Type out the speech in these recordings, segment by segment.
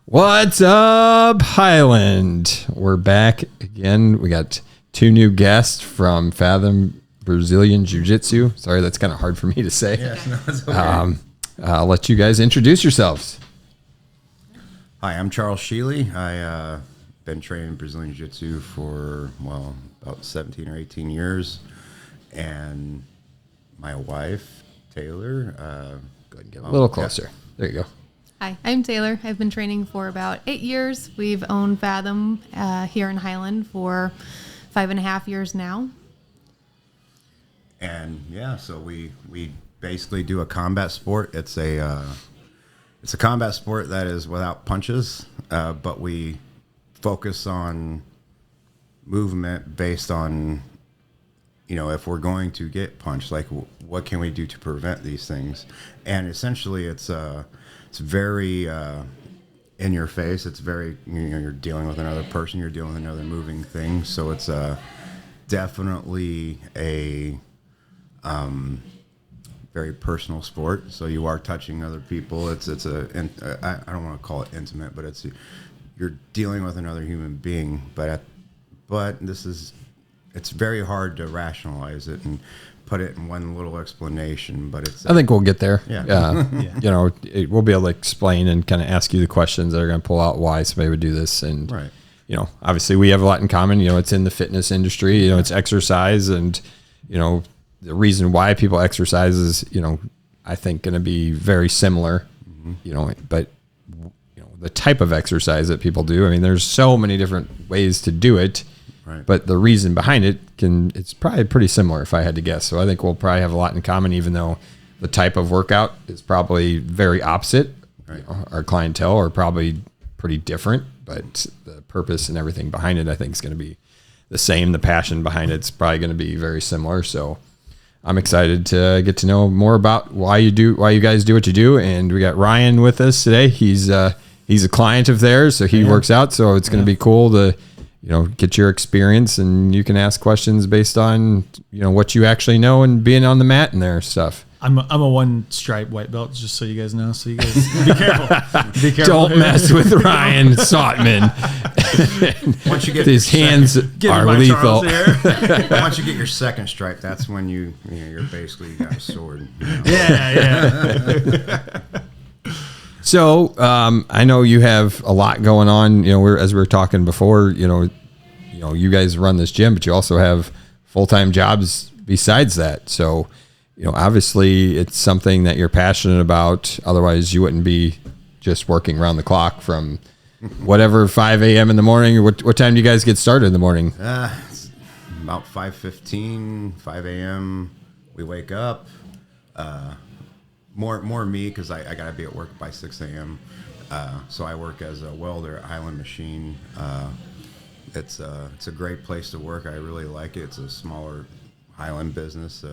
What's up, Highland? We're back again. We got two new guests from Fathom Brazilian Jiu-Jitsu. Sorry, that's kind of hard for me to say. Yeah, no, it's okay. I'll let you guys introduce yourselves. Hi, I'm Charles Sheely. I been training Brazilian Jiu-Jitsu for, about 17 or 18 years. And my wife, Taylor. Go ahead and get a little closer. Yeah. There you go. Hi, I'm Taylor. I've been training for about 8 years. We've owned Fathom here in Highland for 5.5 years now. And yeah, so we basically do a combat sport. It's a combat sport that is without punches, but we focus on movement based on, if we're going to get punched, like what can we do to prevent these things? And essentially, it's very in your face. It's very, you're dealing with another person, you're dealing with another moving thing. So it's definitely a very personal sport. So you are touching other people. I don't want to call it intimate, but you're dealing with another human being. But it's very hard to rationalize it and put it in one little explanation, but I think we'll get there. Yeah. We'll be able to explain and kind of ask you the questions that are going to pull out why somebody would do this. And, right. Obviously we have a lot in common. It's in the fitness industry, it's exercise, and, the reason why people exercise is, I think going to be very similar, but the type of exercise that people do, there's so many different ways to do it. Right. But the reason behind it's probably pretty similar if I had to guess. So I think we'll probably have a lot in common, even though the type of workout is probably very opposite. Right. Our clientele are probably pretty different, but the purpose and everything behind it, I think, is going to be the same. The passion behind it's probably going to be very similar. So I'm excited to get to know more about why you guys do what you do. And we got Ryan with us today. He's a client of theirs, so he works out. So it's going to be cool to get your experience, and you can ask questions based on, what you actually know and being on the mat and their stuff. I'm a one stripe white belt, just so you guys know. So you guys be careful. Be careful. Don't mess with Ryan Sotman. Once you get his hands are lethal. Once you get your second stripe, that's when you're basically got a sword. Yeah. So I know you have a lot going on. As we were talking before, you guys run this gym, but you also have full-time jobs besides that. So, obviously it's something that you're passionate about. Otherwise, you wouldn't be just working around the clock from whatever 5 a.m. in the morning. What time do you guys get started in the morning? It's about 5:15, 5 a.m. We wake up. More me, because I got to be at work by 6 a.m. So I work as a welder at Highland Machine. It's a great place to work. I really like it. It's a smaller Highland business.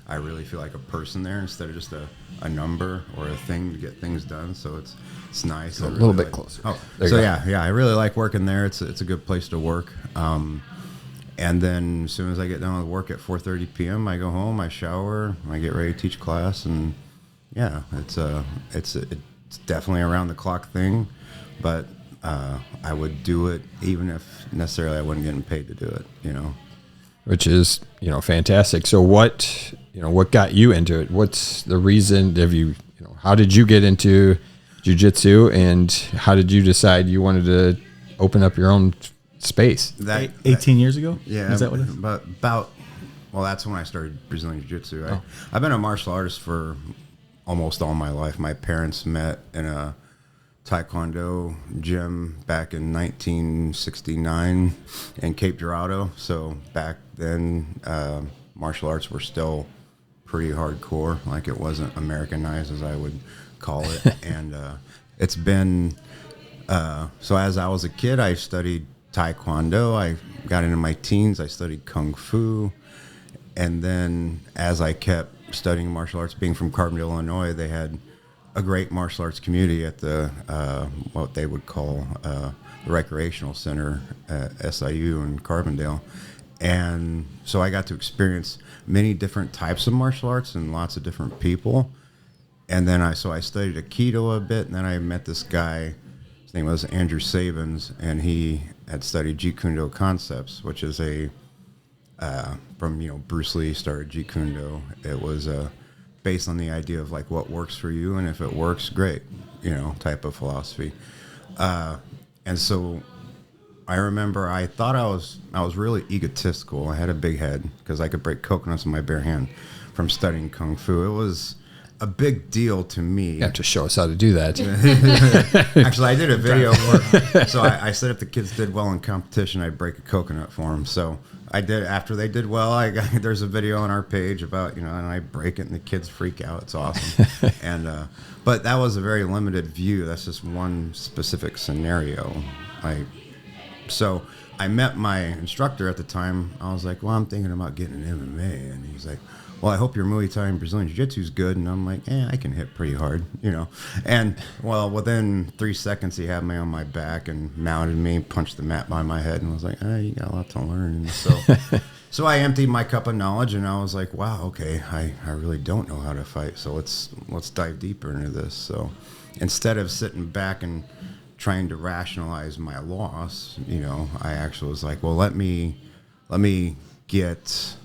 I really feel like a person there instead of just a number or a thing to get things done. So it's nice. A little bit closer. Oh, so yeah, I really like working there. It's a good place to work. And then as soon as I get done with work at 4:30 p.m., I go home, I shower, I get ready to teach class, and yeah, it's definitely a around the clock thing, but I would do it even if necessarily I wasn't getting paid to do it, Which is, fantastic. So what got you into it? What's the reason? How did you get into jiu-jitsu, and how did you decide you wanted to open up your own space? 18 years ago? Yeah. Is that what it is? But that's when I started Brazilian Jiu-Jitsu. I've been a martial artist for almost all my life. My parents met in a Taekwondo gym back in 1969 in Cape Girardeau. So back then, martial arts were still pretty hardcore. Like, it wasn't Americanized, as I would call it. And it's been so as I was a kid, I studied Taekwondo. I got into my teens, I studied Kung Fu. And then as I kept studying martial arts, being from Carbondale, Illinois, they had a great martial arts community at the what they would call the recreational center at SIU in Carbondale. And so I got to experience many different types of martial arts and lots of different people. And then I studied Aikido a bit, and then I met this guy. His name was Andrew Sabins, and he had studied Jeet Kune Do concepts, which is from Bruce Lee started Jeet Kune Do. It was based on the idea of like what works for you, and if it works, great, type of philosophy. And so I remember I thought I was really egotistical. I had a big head because I could break coconuts in my bare hand from studying Kung Fu. It was a big deal to me. You have to show us how to do that. Actually, I did a video where, so I said if the kids did well in competition, I'd break a coconut for them. So I did. After they did well, there's a video on our page about, and I break it and the kids freak out. It's awesome. But that was a very limited view. That's just one specific scenario. So I met my instructor at the time. I was like, well, I'm thinking about getting an MMA. And he's like, well, I hope your Muay Thai and Brazilian Jiu-Jitsu is good. And I'm like, I can hit pretty hard, And, well, within 3 seconds, he had me on my back and mounted me, punched the mat by my head, and was like, you got a lot to learn. And so I emptied my cup of knowledge, and I was like, wow, okay, I really don't know how to fight. So let's dive deeper into this. So instead of sitting back and trying to rationalize my loss, I actually was like, well, let me get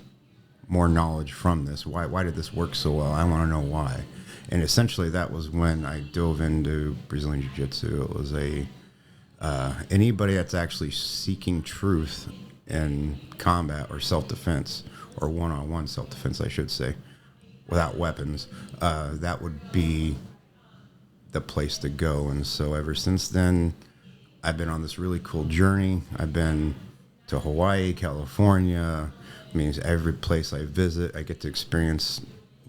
more knowledge from this. Why did this work so well? I want to know why. And essentially that was when I dove into Brazilian Jiu-Jitsu. It was anybody that's actually seeking truth in combat or self-defense, or one-on-one self-defense, I should say, without weapons, that would be the place to go. And so ever since then, I've been on this really cool journey. I've been to Hawaii, California. I mean, every place I visit, I get to experience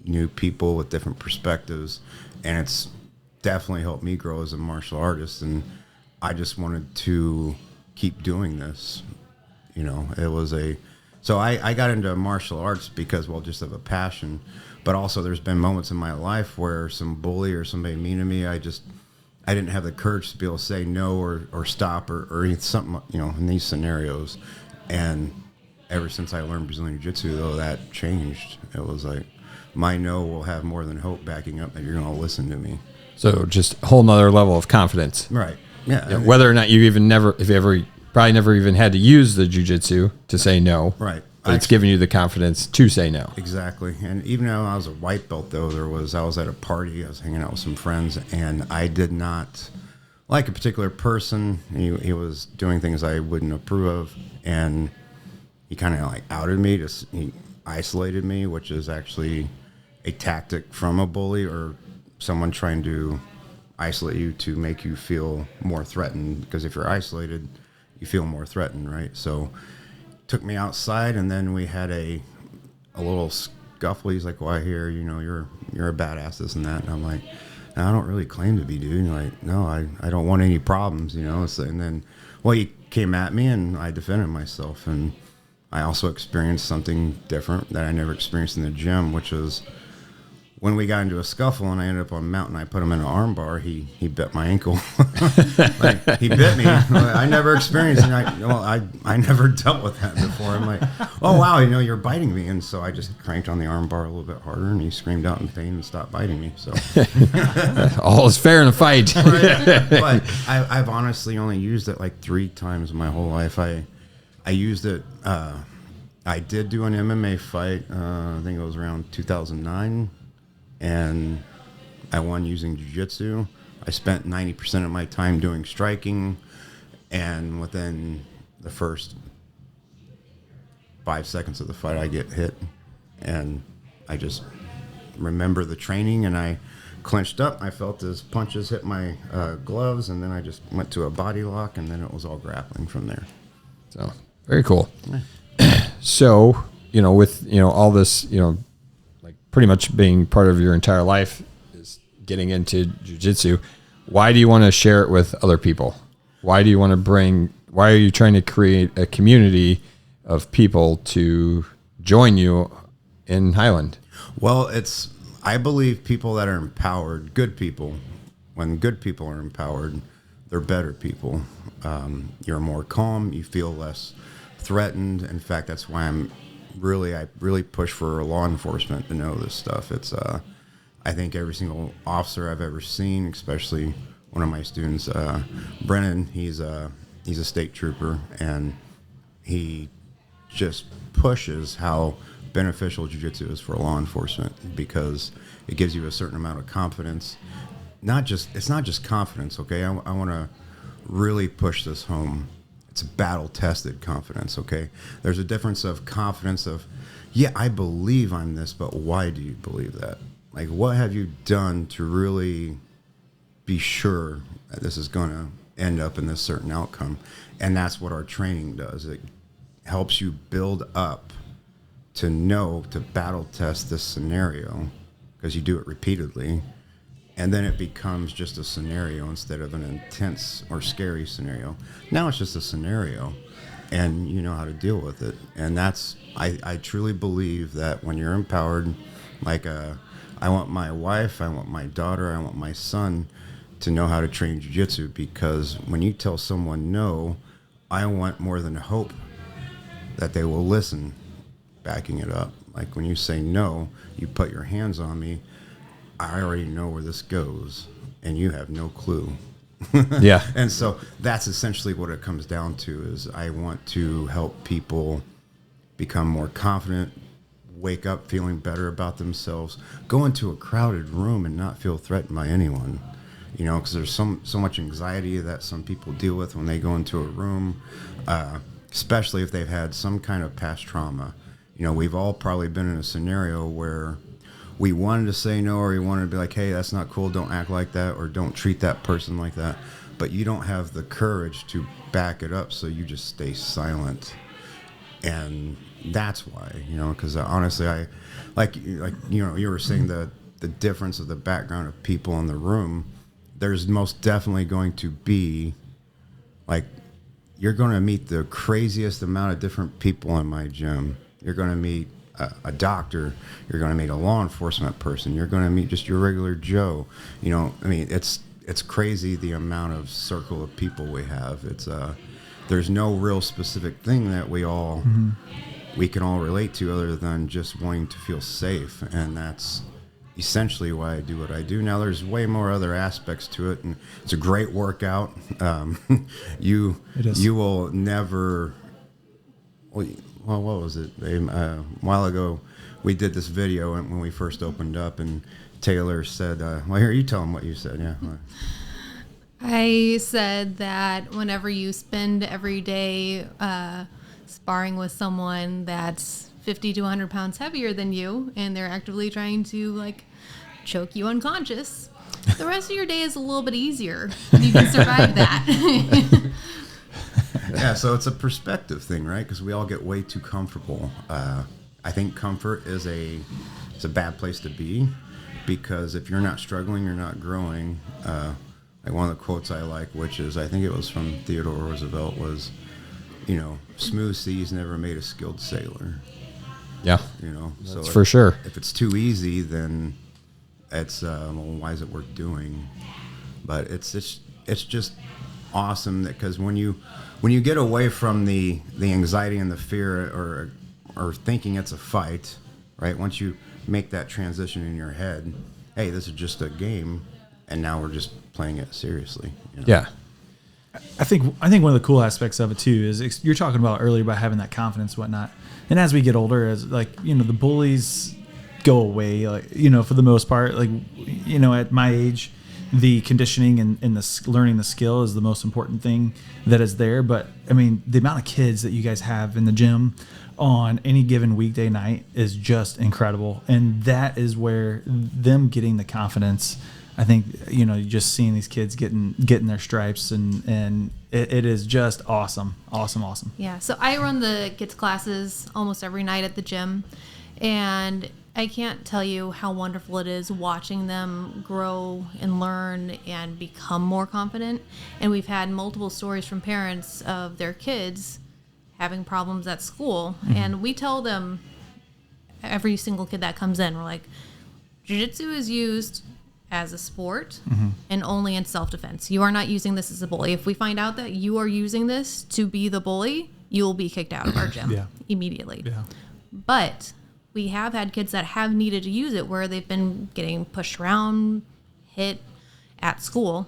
new people with different perspectives, and it's definitely helped me grow as a martial artist. And I just wanted to keep doing this. So I got into martial arts because, well, just of a passion, but also there's been moments in my life where some bully or somebody mean to me, I didn't have the courage to be able to say no or stop or something, in these scenarios. And ever since I learned Brazilian Jiu-Jitsu, though, that changed. It was like, my no will have more than hope backing up that you're going to listen to me. So just a whole nother level of confidence. Right. Yeah. Whether or not you probably never even had to use the jiu-jitsu to say no. Right. But it's giving you the confidence to say no. Exactly. And even though I was a white belt, though, I was at a party, I was hanging out with some friends, and I did not like a particular person. He was doing things I wouldn't approve of, and he kind of like outed me. He isolated me, which is actually a tactic from a bully or someone trying to isolate you to make you feel more threatened. Because if you're isolated, you feel more threatened, right? So took me outside, and then we had a little scuffle. He's like, well, I hear, you're a badass, this and that. And I'm like, no, I don't really claim to be, dude. And like, no, I don't want any problems, So, and then, well, he came at me, and I defended myself. And I also experienced something different that I never experienced in the gym, which was when we got into a scuffle and I ended up on a mountain, I put him in an arm bar. He bit my ankle. He bit me. I never experienced it. I never dealt with that before. I'm like, oh, wow, you're biting me. And so I just cranked on the arm bar a little bit harder, and he screamed out in pain and stopped biting me. So all is fair in a fight. Right. But I've honestly only used it like 3 times in my whole life. I used it. I did do an MMA fight. I think it was around 2009, and I won using jiu-jitsu. I spent 90% of my time doing striking, and within the first 5 seconds of the fight, I get hit, and I just remember the training, and I clenched up. I felt his punches hit my gloves, and then I just went to a body lock, and then it was all grappling from there. So very cool. So, with, all this, like pretty much being part of your entire life is getting into jiu-jitsu. Why do you want to share it with other people? Why are you trying to create a community of people to join you in Highland? Well, I believe people that are empowered, good people, when good people are empowered, they're better people. You're more calm, you feel less threatened. In fact, that's why I really push for law enforcement to know this stuff. It's I think every single officer I've ever seen, especially one of my students, Brennan, he's a state trooper, and he just pushes how beneficial jiu-jitsu is for law enforcement, because it gives you a certain amount of confidence. It's not just confidence, okay? I want to really push this home. It's a battle-tested confidence, okay? There's a difference of confidence of, yeah, I believe I'm this, but why do you believe that? Like, what have you done to really be sure that this is going to end up in this certain outcome? And that's what our training does. It helps you build up to know, to battle test this scenario, because you do it repeatedly. And then it becomes just a scenario instead of an intense or scary scenario. Now it's just a scenario, and you know how to deal with it. And that's, I truly believe that when you're empowered, like I want my wife, I want my daughter, I want my son to know how to train jiu-jitsu, because when you tell someone no, I want more than hope that they will listen, backing it up. Like when you say no, you put your hands on me, I already know where this goes, and you have no clue. Yeah. And so that's essentially what it comes down to, is I want to help people become more confident, wake up feeling better about themselves, go into a crowded room and not feel threatened by anyone. You know, because there's so much anxiety that some people deal with when they go into a room, especially if they've had some kind of past trauma. You know, we've all probably been in a scenario where we wanted to say no, or we wanted to be like, hey, that's not cool, don't act like that, or don't treat that person like that. But you don't have the courage to back it up, so you just stay silent. And that's why, you know, because honestly, I like you know, you were saying the difference of the background of people in the room. There's most definitely going to be, like, you're going to meet the craziest amount of different people in my gym. You're going to meet a doctor. You're going to meet a law enforcement person. You're going to meet just your regular Joe. You know, I mean, it's crazy the amount of circle of people we have. It's there's no real specific thing that we can all relate to, other than just wanting to feel safe, and that's essentially why I do what I do. Now, there's way more other aspects to it, and it's a great workout. You will never. Well, what was it? A while ago, we did this video when we first opened up, and Taylor said, well, here, you tell them what you said. Yeah. I said that whenever you spend every day sparring with someone that's 50 to 100 pounds heavier than you, and they're actively trying to, like, choke you unconscious, the rest of your day is a little bit easier. You can survive that. Yeah, so it's a perspective thing, right? Because we all get way too comfortable. I think comfort is it's a bad place to be, because if you're not struggling, you're not growing. Like one of the quotes I like, which is, I think it was from Theodore Roosevelt, was, you know, smooth seas never made a skilled sailor. Yeah. You know, that's for sure. If it's too easy, then it's well, why is it worth doing? But it's just awesome, that because when you get away from the anxiety and the fear, or thinking it's a fight, right? Once you make that transition in your head, hey, this is just a game, and now we're just playing it seriously. You know? Yeah. I think one of the cool aspects of it too is you're talking about earlier about having that confidence, and whatnot. And as we get older, as, like, you know, the bullies go away, like, you know, for the most part. Like, you know, at my age, the conditioning and the learning the skill is the most important thing that is there. But I mean, the amount of kids that you guys have in the gym on any given weekday night is just incredible, and that is where them getting the confidence. I think, you know, just seeing these kids getting their stripes, and it is just awesome. Yeah. So I run the kids classes almost every night at the gym, and I can't tell you how wonderful it is watching them grow and learn and become more confident. And we've had multiple stories from parents of their kids having problems at school. Mm-hmm. And we tell them, every single kid that comes in, we're like, jiu-jitsu is used as a sport and only in self-defense. You are not using this as a bully. If we find out that you are using this to be the bully, you will be kicked out of our gym immediately. Yeah. But we have had kids that have needed to use it where they've been getting pushed around, hit at school.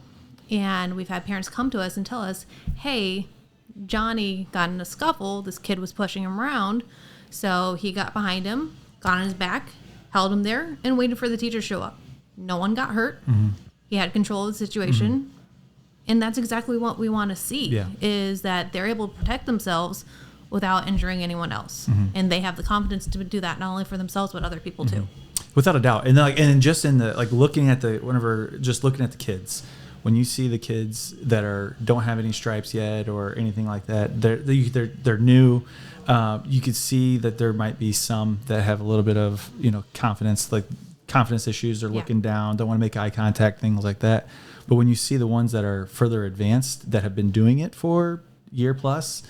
And we've had parents come to us and tell us, hey, Johnny got in a scuffle. This kid was pushing him around. So he got behind him, got on his back, held him there, and waited for the teacher to show up. No one got hurt. He had control of the situation. And that's exactly what we want to see, is that they're able to protect themselves without injuring anyone else. And they have the confidence to do that, not only for themselves, but other people too. Without a doubt. And like, and just in the, like looking at the, whenever just looking at the kids, when you see the kids that don't have any stripes yet or anything like that, they're new. You could see that there might be some that have a little bit of, confidence issues. They're looking down, don't want to make eye contact, things like that. But when you see the ones that are further advanced that have been doing it for a year plus,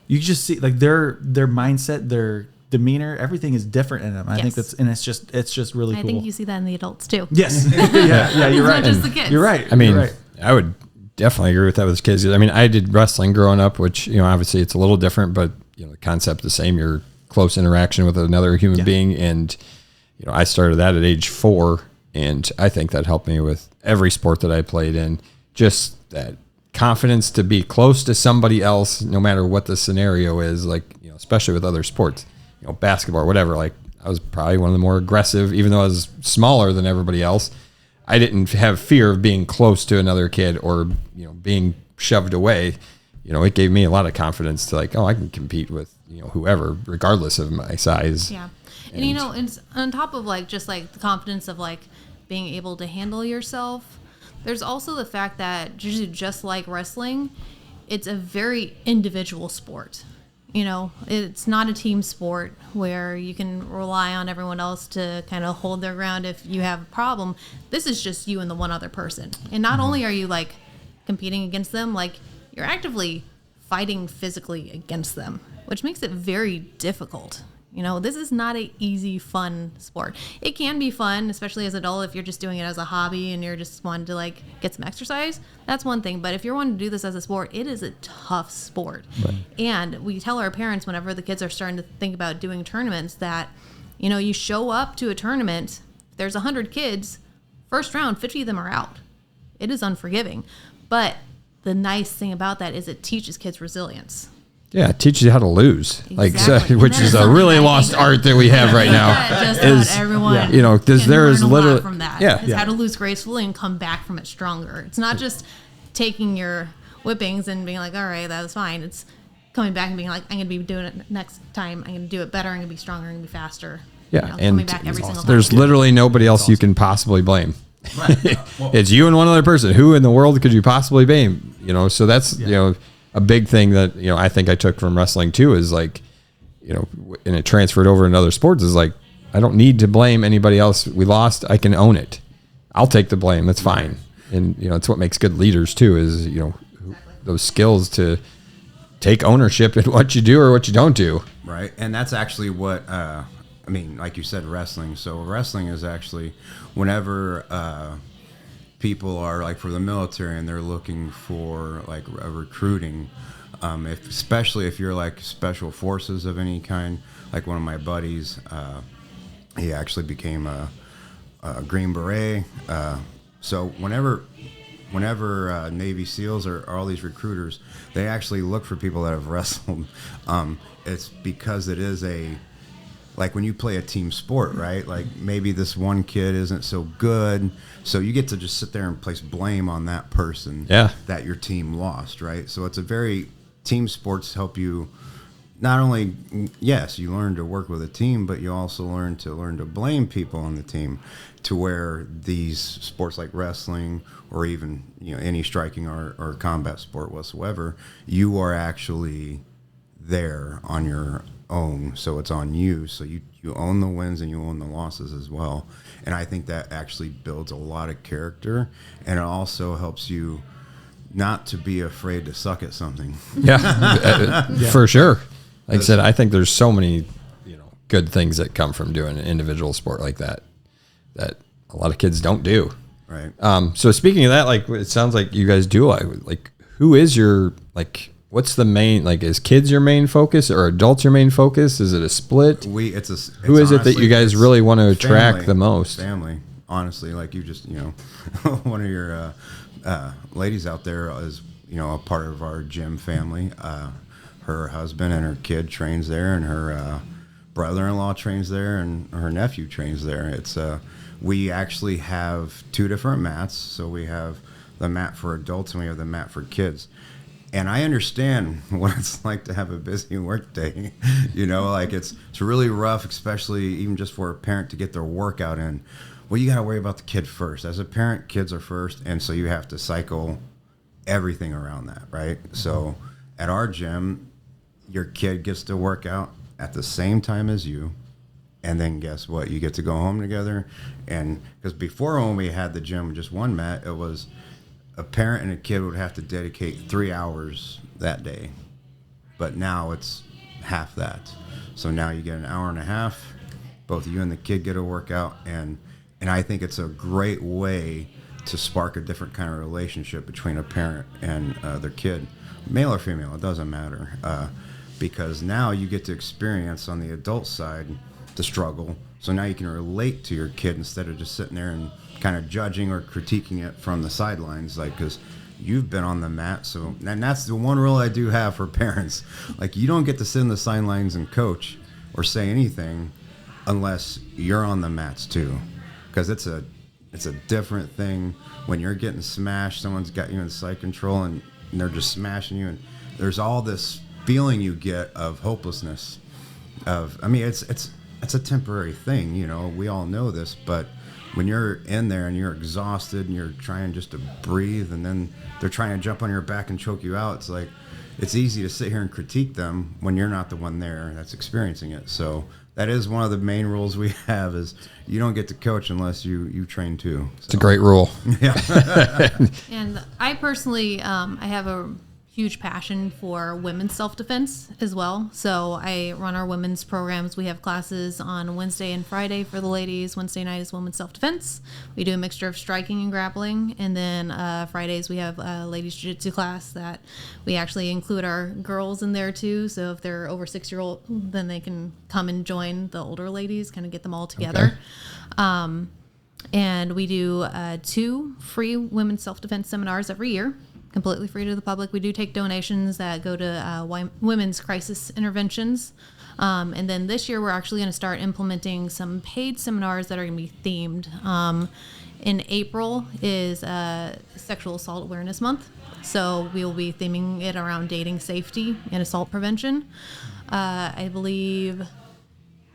you just see like their mindset, their demeanor, everything is different in them. I think it's just really cool. I think you see that in the adults too. Yes. yeah, you're right. Not just the kids. You're right. I mean, I would definitely agree with that with kids. I mean, I did wrestling growing up, which, obviously it's a little different, but the concept the same. You're close interaction with another human being. And, I started that at age 4, and I think that helped me with every sport that I played in. Just that confidence to be close to somebody else, no matter what the scenario is, like, especially with other sports, basketball or whatever. Like, I was probably one of the more aggressive, even though I was smaller than everybody else. I didn't have fear of being close to another kid or, being shoved away. It gave me a lot of confidence to like, I can compete with, whoever, regardless of my size. Yeah. And it's on top of just the confidence of being able to handle yourself, there's also the fact that just like wrestling, it's a very individual sport. It's not a team sport where you can rely on everyone else to kind of hold their ground if you have a problem. This is just you and the one other person. And not only are you competing against them, you're actively fighting physically against them, which makes it very difficult. This is not an easy, fun sport. It can be fun, especially as an adult, if you're just doing it as a hobby and you're just wanting to get some exercise. That's one thing. But if you're wanting to do this as a sport, it is a tough sport. Right. And we tell our parents whenever the kids are starting to think about doing tournaments that, you show up to a tournament, there's 100 kids, first round, 50 of them are out. It is unforgiving. But the nice thing about that is it teaches kids resilience. Yeah, it teaches you how to lose, Exactly. which is a really lost art that we have right now. Just about everyone, because there is literally from that. Yeah, It's how to lose gracefully and come back from it stronger. It's not just taking your whippings and being like, all right, that was fine. It's coming back and being like, I'm going to be doing it next time. I'm going to do it better. I'm going to be stronger. I'm going to be faster. Yeah, and coming back every single time. There's literally nobody else you can possibly blame. Right. It's you and one other person. Who in the world could you possibly blame? So that's a big thing that I think I took from wrestling too is and it transferred over into other sports is I don't need to blame anybody else. We lost. I can own it. I'll take the blame. That's fine. And it's what makes good leaders too is those skills to take ownership in what you do or what you don't do. Right, and that's actually what like you said, wrestling. So wrestling is actually whenever people are for the military and they're looking for a recruiting, especially if you're special forces of any kind. One of my buddies, he actually became a Green Beret. So whenever Navy SEALs or all these recruiters, they actually look for people that have wrestled. It's because it is when you play a team sport, right? Maybe this one kid isn't so good, so you get to just sit there and place blame on that person that your team lost, right? So it's a very team sports help you not only, yes, you learn to work with a team, but you also learn to blame people on the team, to where these sports like wrestling or even any striking or combat sport whatsoever, you are actually there on your own, so it's on you. So you own the wins and you own the losses as well. And I think that actually builds a lot of character, and it also helps you not to be afraid to suck at something. For sure. Like I said, I think there's so many good things that come from doing an individual sport like that a lot of kids don't do. Right. So speaking of that, it sounds like you guys do who is your what's the main, like, is kids your main focus or adults your main focus? Is it a split? Who is it that you guys really want to attract the most? Family, honestly. Like you just, one of your ladies out there is, a part of our gym family. Her husband and her kid trains there, and her brother-in-law trains there, and her nephew trains there. It's we actually have 2 different mats. So we have the mat for adults and we have the mat for kids. And I understand what it's like to have a busy work day. Like it's really rough, especially even just for a parent to get their workout in. Well, you got to worry about the kid first. As a parent, kids are first, and so you have to cycle everything around that, right? So at our gym, your kid gets to work out at the same time as you, and then guess what? You get to go home together. And because before, when we had the gym with just one mat, it was a parent and a kid would have to dedicate 3 hours that day. But now it's half that. So now you get an hour and a half. Both you and the kid get a workout. And I think it's a great way to spark a different kind of relationship between a parent and their kid. Male or female, it doesn't matter. Because now you get to experience on the adult side the struggle. So now you can relate to your kid instead of just sitting there and kind of judging or critiquing it from the sidelines, like, because you've been on the mat. So, and that's the one rule I do have for parents. Like, you don't get to sit in the sidelines and coach or say anything unless you're on the mats too, because it's a different thing when you're getting smashed. Someone's got you in side control and they're just smashing you, and there's all this feeling you get of hopelessness. It's a temporary thing. We all know this, but when you're in there and you're exhausted and you're trying just to breathe, and then they're trying to jump on your back and choke you out, it's like, it's easy to sit here and critique them when you're not the one there that's experiencing it. So that is one of the main rules we have, is you don't get to coach unless you train too. So. It's a great rule. Yeah. And I personally, I have a huge passion for women's self-defense as well. So I run our women's programs. We have classes on Wednesday and Friday for the ladies. Wednesday night is women's self-defense. We do a mixture of striking and grappling. And then Fridays we have a ladies jiu-jitsu class that we actually include our girls in there too. So if they're over 6-year-old, then they can come and join the older ladies, kind of get them all together. Okay. And we do 2 free women's self-defense seminars every year, completely free to the public. We do take donations that go to women's crisis interventions. And then this year, we're actually going to start implementing some paid seminars that are going to be themed. In April is Sexual Assault Awareness Month. So we will be theming it around dating safety and assault prevention. I believe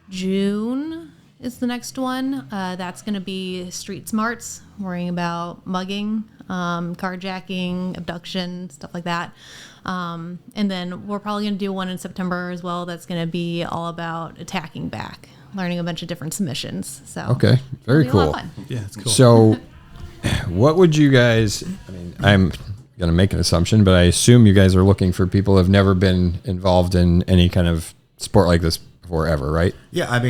June is the next one. That's going to be street smarts, worrying about mugging, carjacking, abduction, stuff like that. And then we're probably going to do one in September as well. That's going to be all about attacking back, learning a bunch of different submissions. So okay, very cool. Yeah, it's cool. So what would you guys, I'm going to make an assumption, but I assume you guys are looking for people who have never been involved in any kind of sport like this before ever, right? Yeah,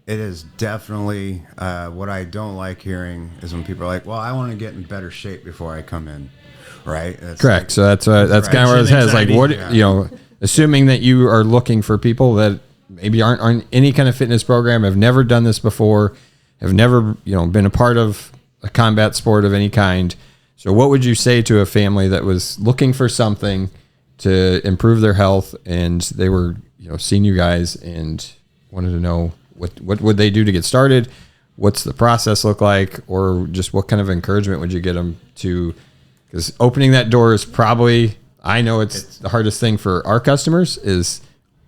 it is definitely what I don't like hearing is when people are like, well, I want to get in better shape before I come in, right? That's correct. Like, so that's right. Kind of where his head is like, what, assuming that you are looking for people that maybe aren't on any kind of fitness program, have never done this before, have never, been a part of a combat sport of any kind. So what would you say to a family that was looking for something to improve their health, and they were, seeing you guys and wanted to know what would they do to get started? What's the process look like? Or just what kind of encouragement would you get them to? Because opening that door is probably, I know it's the hardest thing for our customers, is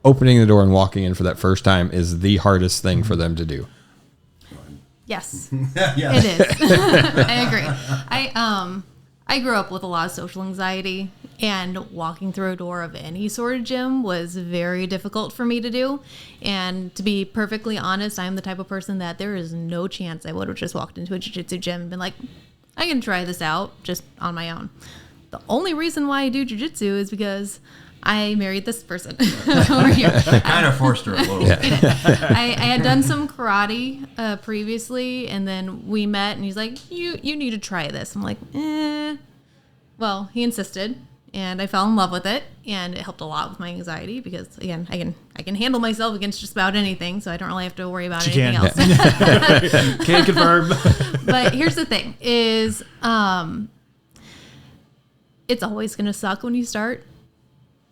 opening the door and walking in for that first time is the hardest thing for them to do. Yes, it is. I agree. I grew up with a lot of social anxiety, and walking through a door of any sort of gym was very difficult for me to do. And to be perfectly honest, I'm the type of person that there is no chance I would have just walked into a jiu-jitsu gym and been like, I can try this out just on my own. The only reason why I do jiu-jitsu is because I married this person over here. Kind of forced her a little bit. I had done some karate previously, and then we met, and he's like, you need to try this. I'm like, Well, he insisted, and I fell in love with it, and it helped a lot with my anxiety because, again, I can handle myself against just about anything, so I don't really have to worry about anything else. Can't confirm. But here's the thing: is it's always going to suck when you start.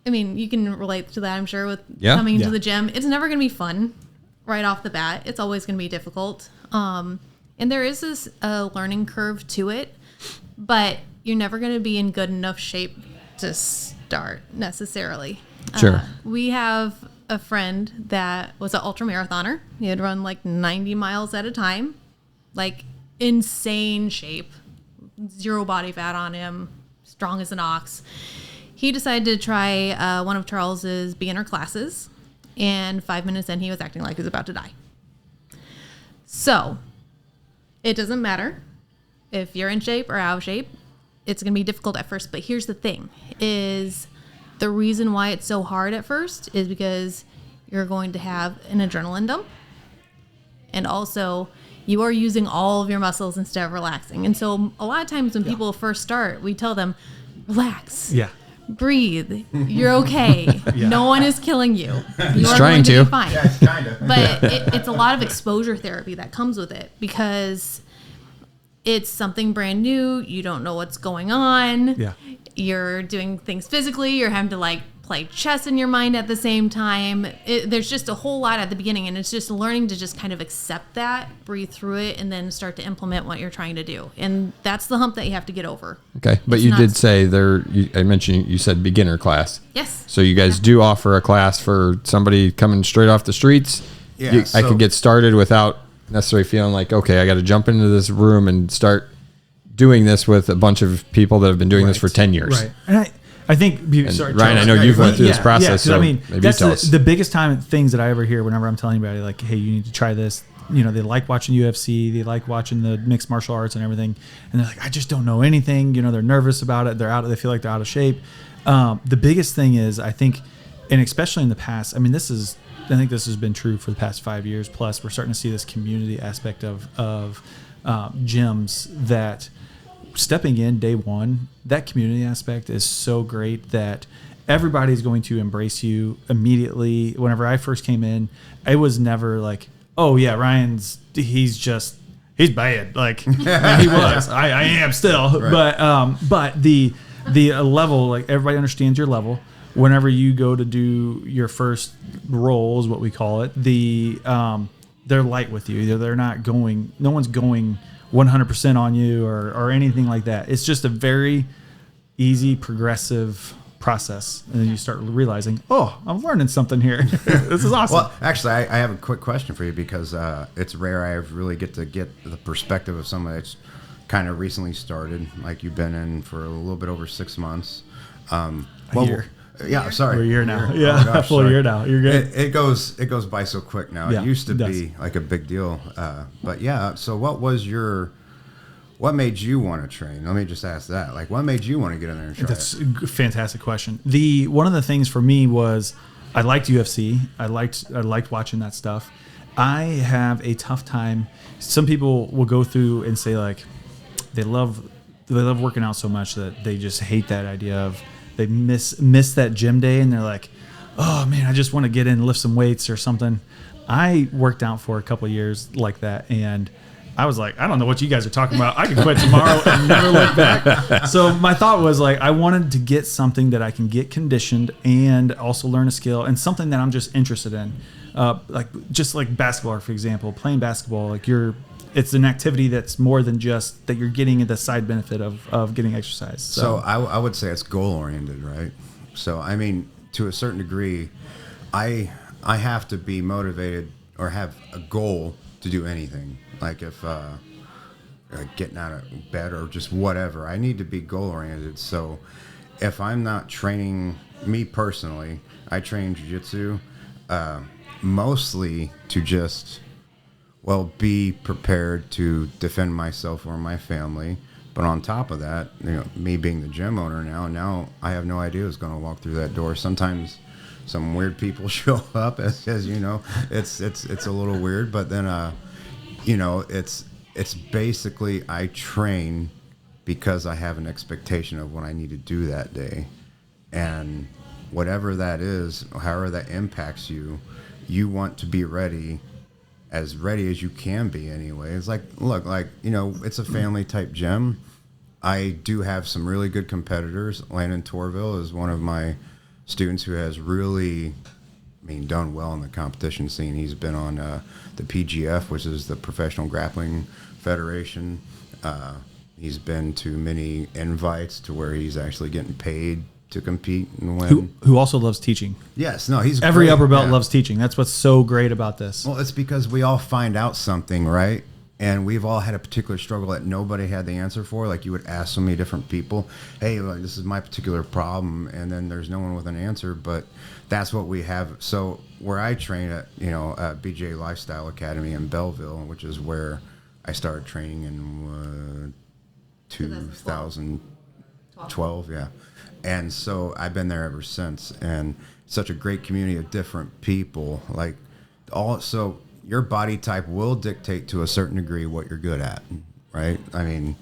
I mean, you can relate to that, I'm sure, with coming into the gym. It's never going to be fun right off the bat. It's always going to be difficult, and there is this learning curve to it, but you're never going to be in good enough shape to start necessarily. Sure. We have a friend that was an ultra marathoner. He had run like 90 miles at a time, like insane shape, zero body fat on him, strong as an ox. He decided to try one of Charles's beginner classes, and 5 minutes in, he was acting like he was about to die. So it doesn't matter if you're in shape or out of shape. It's going to be difficult at first, but here's the thing: is the reason why it's so hard at first is because you're going to have an adrenaline dump, and also you are using all of your muscles instead of relaxing. And so a lot of times when people first start, we tell them, relax, breathe, you're okay, no one is killing you. You are trying going to to. be fine. Yeah, it's kind of. But it's a lot of exposure therapy that comes with it because it's something brand new. You don't know what's going on. Yeah. You're doing things physically. You're having to like play chess in your mind at the same time. There's just a whole lot at the beginning, and it's just learning to just kind of accept that, breathe through it, and then start to implement what you're trying to do. And that's the hump that you have to get over. Okay, but It's you not- did say I mentioned you said beginner class. Yes. So you guys do offer a class for somebody coming straight off the streets. Yeah, I could get started without necessarily feeling like, okay, I got to jump into this room and start doing this with a bunch of people that have been doing this for 10 years. Right. And I think, And sorry, Ryan, I Charles. know you've went through this process. 'cause So I mean, maybe that's tell us. the biggest things that I ever hear whenever I'm telling anybody, like, hey, you need to try this. You know, they like watching UFC, they like watching the mixed martial arts and everything, and they're like, I just don't know anything. You know, they're nervous about it. They feel like they're out of shape. The biggest thing is, I think, and especially in the past, I mean, I think this has been true for the past 5 years plus. We're starting to see this community aspect of gyms that stepping in day one, that community aspect is so great that everybody's going to embrace you immediately. Whenever I first came in, it was never like, oh yeah, he's bad. Like he was, I am still, right. But the level, like everybody understands your level. Whenever you go to do your first roll is what we call it, they're light with you. They're not going, no one's going 100% on you or anything like that. It's just a very easy, progressive process. And then you start realizing, oh, I'm learning something here. This is awesome. Well, actually, I have a quick question for you because it's rare I really get to get the perspective of somebody that's kind of recently started, like you've been in for a little bit over 6 months. A year. Yeah, sorry. We're a year now. Oh, Yeah, gosh, full sorry. year now. You're good. It goes by so quick now. Yeah, It used to it does. be like a big deal. But yeah, so what made you want to train? Let me just ask that. Like, what made you want to get in there and try That's it? a fantastic question. One of the things for me was I liked UFC. I liked watching that stuff. I have a tough time. Some people will go through and say like they love working out so much that they just hate that idea of they miss that gym day and they're like, oh man, I just want to get in and lift some weights or something. I worked out for a couple of years like that, and I was like, I don't know what you guys are talking about. I could quit tomorrow and never look back. So my thought was like, I wanted to get something that I can get conditioned and also learn a skill and something that I'm just interested in. Like basketball, for example, playing basketball, it's an activity that's more than just that you're getting the side benefit of getting exercise. So I would say it's goal oriented, right? So I mean, to a certain degree, I have to be motivated or have a goal to do anything. Like if getting out of bed or just whatever, I need to be goal oriented. So if I'm not training, me personally, I train jiu-jitsu mostly to just be prepared to defend myself or my family. But on top of that, me being the gym owner now I have no idea who's going to walk through that door. Sometimes some weird people show up, as you know. It's a little weird, but then it's basically I train because I have an expectation of what I need to do that day. And whatever that is, however that impacts you, you want to be ready as you can be anyway. It's like, look, like, you know, it's a family type gym. I do have some really good competitors. Landon Torville is one of my students who has really, done well in the competition scene. He's been on the PGF, which is the Professional Grappling Federation. He's been to many invites to where he's actually getting paid to compete and win. Who also loves teaching. Yes, no, he's every great. upper belt loves teaching. That's what's so great about this. Well, it's because we all find out something, right? And we've all had a particular struggle that nobody had the answer for. Like, you would ask so many different people, hey, like, this is my particular problem, and then there's no one with an answer, but that's what we have. So where I train at, BJJ Lifestyle Academy in Belleville, which is where I started training in 2012, yeah. And so I've been there ever since, and such a great community of different people. Like, so your body type will dictate to a certain degree what you're good at, right? I mean,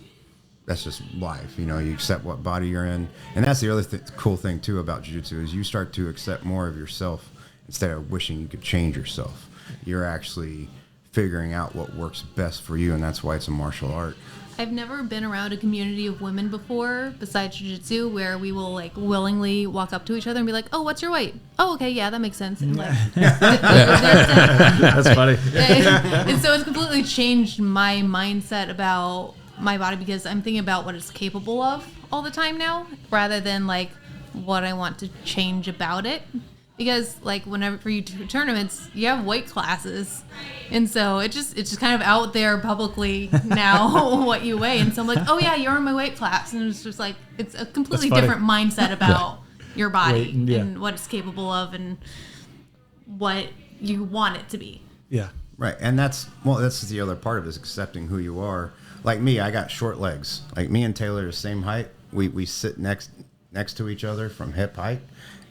that's just life. You accept what body you're in. And that's the other cool thing, too, about jiu-jitsu is you start to accept more of yourself instead of wishing you could change yourself. You're actually figuring out what works best for you, and that's why it's a martial art. I've never been around a community of women before besides jiu-jitsu where we will like willingly walk up to each other and be like, oh, what's your weight? Oh, okay, yeah, that makes sense. And like, that's funny. And so it's completely changed my mindset about my body because I'm thinking about what it's capable of all the time now rather than like what I want to change about it. Because like whenever you do tournaments, you have weight classes, and so it's just kind of out there publicly now what you weigh. And so I'm like, oh yeah, you're in my weight class, and it's just like it's a completely different mindset about your body and what it's capable of and what you want it to be. Yeah, right. And that's the other part of it is accepting who you are. Like me, I got short legs. Like me and Taylor are the same height. We sit next to each other from hip height.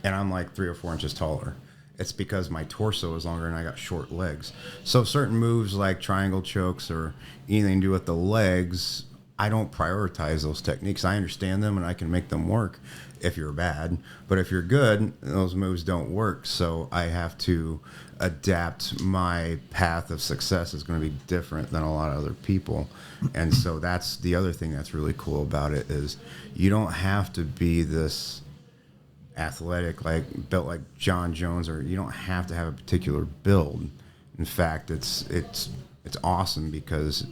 And I'm like 3 or 4 inches taller. It's because my torso is longer and I got short legs. So certain moves like triangle chokes or anything to do with the legs, I don't prioritize those techniques. I understand them and I can make them work if you're bad. But if you're good, those moves don't work. So I have to adapt. My path of success is going to be different than a lot of other people. And so that's the other thing that's really cool about it is you don't have to be this athletic, like built like John Jones, or you don't have to have a particular build. In fact, it's awesome because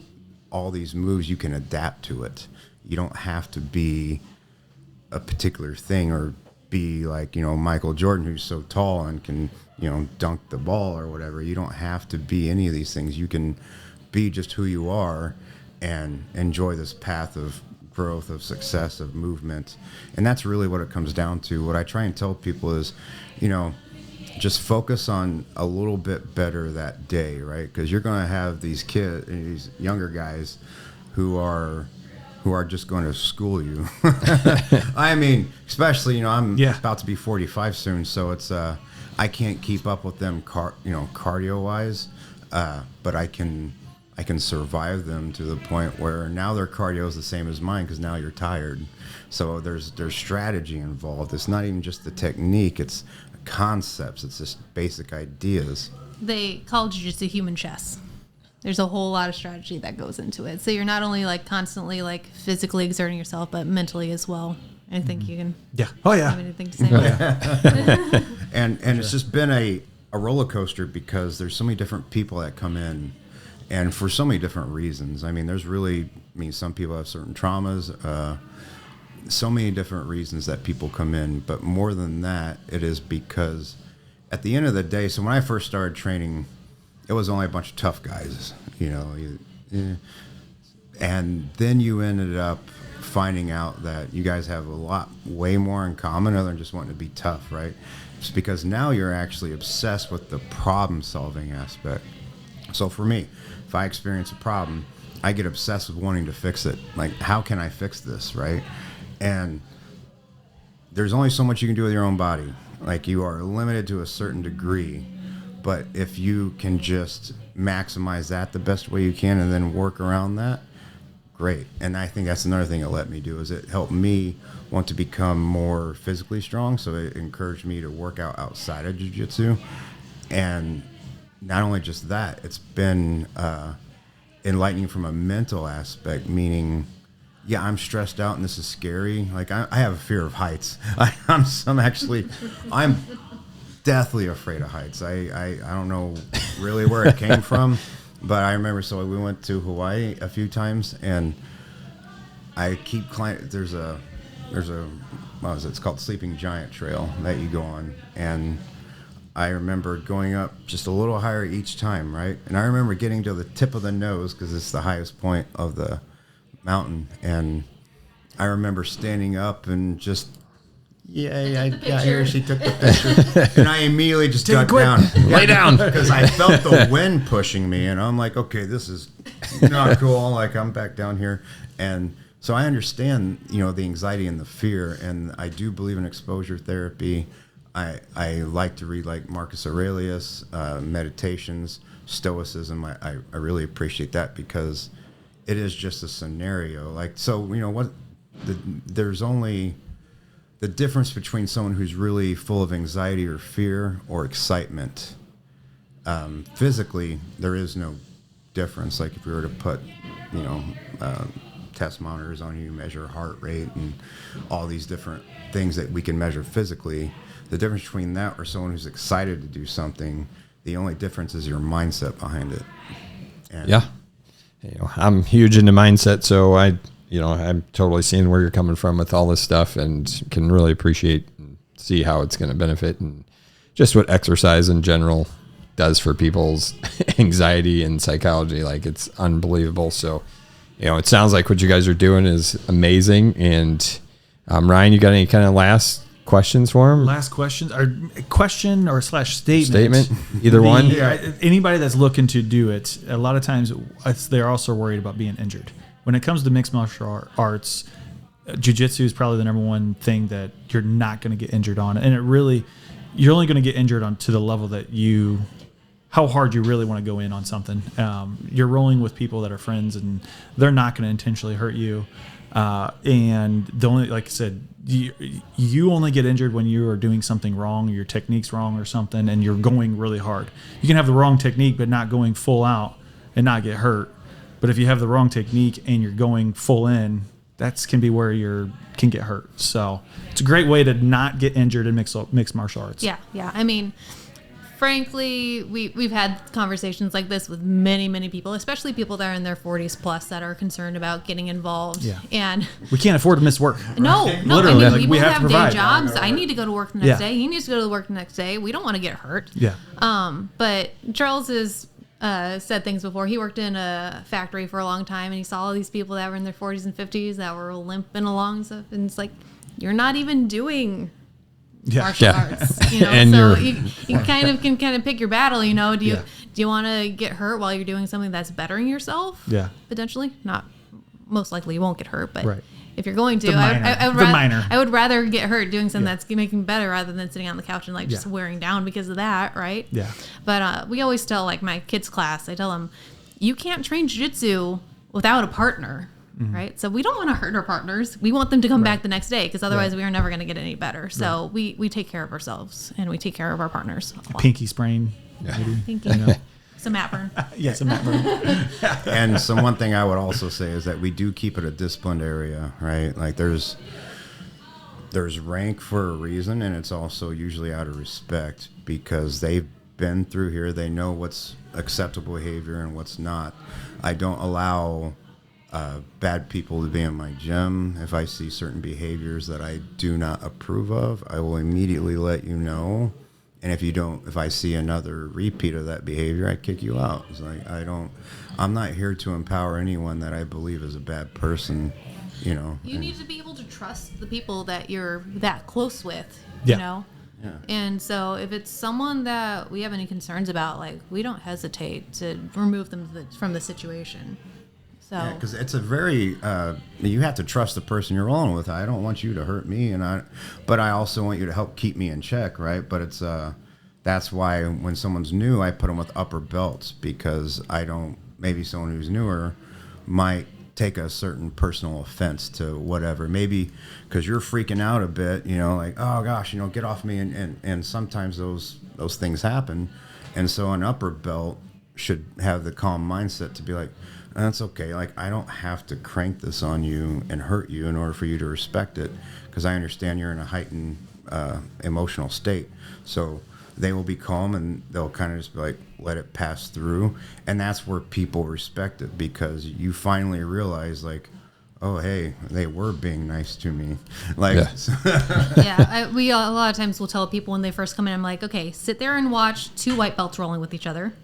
all these moves you can adapt to it. You don't have to be a particular thing or be like Michael Jordan, who's so tall and can dunk the ball or whatever. You don't have to be any of these things. You can be just who you are and enjoy this path of growth, of success, of movement. And that's really what it comes down to. What I try and tell people is, just focus on a little bit better that day, right? Because you're going to have these kids, these younger guys who are just going to school you. I mean, especially, I'm about to be 45 soon, so it's I can't keep up with them cardio wise, but I can survive them to the point where now their cardio is the same as mine because now you're tired. So there's strategy involved. It's not even just the technique, it's concepts, it's just basic ideas. They call jiu-jitsu human chess. There's a whole lot of strategy that goes into it. So you're not only like constantly like physically exerting yourself, but mentally as well. I think you can have anything to say about that. And it's just been a roller coaster because there's so many different people that come in. And for so many different reasons. I mean, some people have certain traumas, so many different reasons that people come in. But more than that, it is because at the end of the day, so when I first started training, it was only a bunch of tough guys, and then you ended up finding out that you guys have way more in common other than just wanting to be tough, right? It's because now you're actually obsessed with the problem-solving aspect. So for me, if I experience a problem, I get obsessed with wanting to fix it. Like, how can I fix this, right? And there's only so much you can do with your own body. Like, you are limited to a certain degree. But if you can just maximize that the best way you can and then work around that, great. And I think that's another thing it let me do is it helped me want to become more physically strong. So it encouraged me to work out outside of jiu-jitsu. And not only just that, it's been enlightening from a mental aspect, meaning, yeah, I'm stressed out and this is scary. Like I have a fear of heights. I'm deathly afraid of heights. I don't know really where it came from, but I remember, so we went to Hawaii a few times, and I keep climbing. There's a what is it? It's called Sleeping Giant Trail that you go on, and I remember going up just a little higher each time, right? And I remember getting to the tip of the nose because it's the highest point of the mountain, and I remember standing up and just, I got here. She took the picture, and I immediately just got down, lay down, because I felt the wind pushing me, and I'm like, okay, this is not cool. Like I'm back down here, and so I understand, the anxiety and the fear, and I do believe in exposure therapy. I like to read like Marcus Aurelius, meditations, Stoicism. I really appreciate that because it is just a scenario. Like, so, there's only the difference between someone who's really full of anxiety or fear or excitement. Physically, there is no difference. Like if we were to put, test monitors on you, measure heart rate and all these different things that we can measure physically, the difference between that or someone who's excited to do something, the only difference is your mindset behind it. And yeah. I'm huge into mindset, so I'm totally seeing where you're coming from with all this stuff and can really appreciate and see how it's going to benefit and just what exercise in general does for people's anxiety and psychology. Like it's unbelievable. So, it sounds like what you guys are doing is amazing. And Ryan, you got any kind of last questions for him? Last questions or question or / statement, either one. Yeah, anybody that's looking to do it, a lot of times they're also worried about being injured. When it comes to mixed martial arts, jiu-jitsu is probably the number one thing that you're not going to get injured on, and you're only going to get injured on to the level that how hard you really want to go in on something. You're rolling with people that are friends, and they're not going to intentionally hurt you. And the only, like I said, you only get injured when you are doing something wrong, your technique's wrong or something, and you're going really hard. You can have the wrong technique, but not going full out and not get hurt. But if you have the wrong technique and you're going full in, that can be where you can get hurt. So it's a great way to not get injured in mixed martial arts. Yeah. I mean, frankly, we've had conversations like this with many, many people, especially people that are in their 40s plus that are concerned about getting involved. Yeah. And we can't afford to miss work. No. Literally, I mean, like, we we both have to have provide. day jobs. I need to go to work the next Yeah. day. He needs to go to work the next day. We don't want to get hurt. Yeah. But Charles has said things before. He worked in a factory for a long time, and he saw all these people that were in their 40s and 50s that were limping along and stuff. And it's like, you're not even doing martial arts, And so you kind of pick your battle. Do you want to get hurt while you're doing something that's bettering yourself? Yeah. Potentially, not most likely you won't get hurt, but Right. if you're going to, I would rather get hurt doing something that's making me better rather than sitting on the couch and just wearing down because of that, right? Yeah. But we always tell my kids' class, I tell them, you can't train jiu-jitsu without a partner. Mm-hmm. Right. So we don't want to hurt our partners. We want them to come back the next day because otherwise we are never going to get any better. So we take care of ourselves and we take care of our partners. Pinky sprain. Yeah. Maybe. Pinky. Some mat burn. Yes, a mat burn. And one thing I would also say is that we do keep it a disciplined area, right? Like there's rank for a reason, and it's also usually out of respect because they've been through here. They know what's acceptable behavior and what's not. I don't allow bad people to be in my gym. If I see certain behaviors that I do not approve of, I will immediately let you know. And if I see another repeat of that behavior, I kick you out. It's like I'm not here to empower anyone that I believe is a bad person. You need to be able to trust the people that you're that close with. Yeah. Yeah. And so if it's someone that we have any concerns about, we don't hesitate to remove them from the situation. So Yeah, because it's a very you have to trust the person you're rolling with. I don't want you to hurt me, but I also want you to help keep me in check, right? But it's that's why when someone's new, I put them with upper belts because maybe someone who's newer might take a certain personal offense to whatever, maybe because you're freaking out a bit, like, oh gosh, get off me. And sometimes those things happen. And so an upper belt should have the calm mindset to be like, that's okay. Like, I don't have to crank this on you and hurt you in order for you to respect it, because I understand you're in a heightened emotional state. So they will be calm and they'll kind of just be like, let it pass through. And that's where people respect it, because you finally realize, like, oh, hey, they were being nice to me. Like, We a lot of times will tell people when they first come in, I'm like, okay, sit there and watch 2 white belts rolling with each other.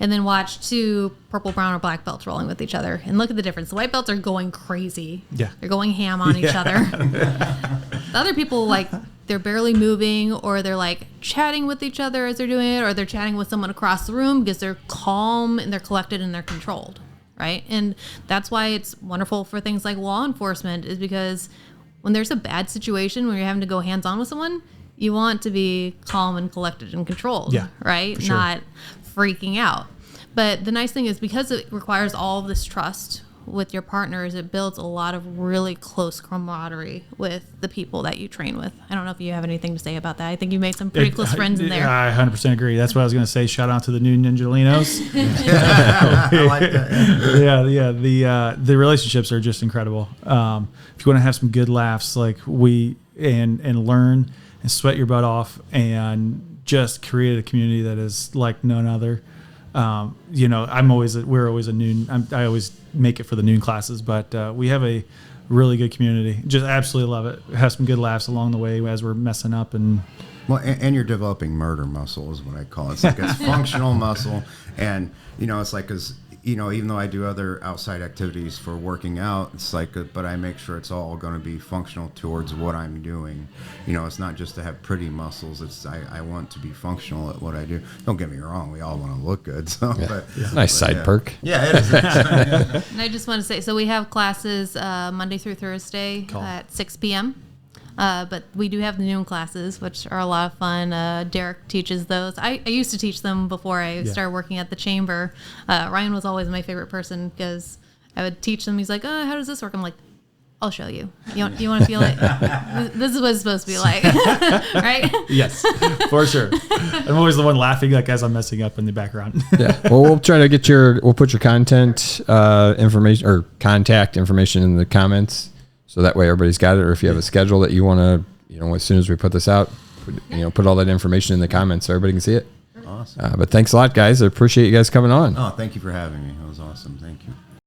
And then watch 2 purple, brown, or black belts rolling with each other. And look at the difference. The white belts are going crazy. Yeah. They're going ham on each other. The other people, like, they're barely moving, or they're, like, chatting with each other as they're doing it, or they're chatting with someone across the room because they're calm and they're collected and they're controlled, right? And that's why it's wonderful for things like law enforcement, is because when there's a bad situation where you're having to go hands-on with someone, you want to be calm and collected and controlled, right? For sure. Not freaking out. But the nice thing is, because it requires all of this trust with your partners, it builds a lot of really close camaraderie with the people that you train with. I don't know if you have anything to say about that. I think you made some pretty close friends in there. I 100% agree. That's what I was going to say. Shout out to the new Ninjalinos. I like that. The relationships are just incredible. If you want to have some good laughs, like and learn and sweat your butt off and just create a community that is like none other. We're always a noon. I always make it for the noon classes, but we have a really good community. Just absolutely love it. Have some good laughs along the way as we're messing up and. Well, and you're developing murder muscle is what I call it. It's like it's functional muscle, and it's like, because even though I do other outside activities for working out, it's like, but I make sure it's all going to be functional towards what I'm doing. It's not just to have pretty muscles. It's I want to be functional at what I do. Don't get me wrong. We all want to look good. So, Nice side perk. Yeah, it is. And I just want to say, so we have classes Monday through Thursday at 6 p.m. But we do have the noon classes, which are a lot of fun. Derek teaches those. I used to teach them before I started working at the chamber. Ryan was always my favorite person, because I would teach them. He's like, oh, how does this work? I'm like, I'll show you. You want to feel it? This is what it's supposed to be like, right? Yes, for sure. I'm always the one laughing, like, as I'm messing up in the background. Well, we'll try to we'll put your content information or contact information in the comments, so that way everybody's got it. Or if you have a schedule that you want to, as soon as we put this out, put all that information in the comments so everybody can see it. Awesome. But thanks a lot, guys. I appreciate you guys coming on. Oh, thank you for having me. That was awesome. Thank you.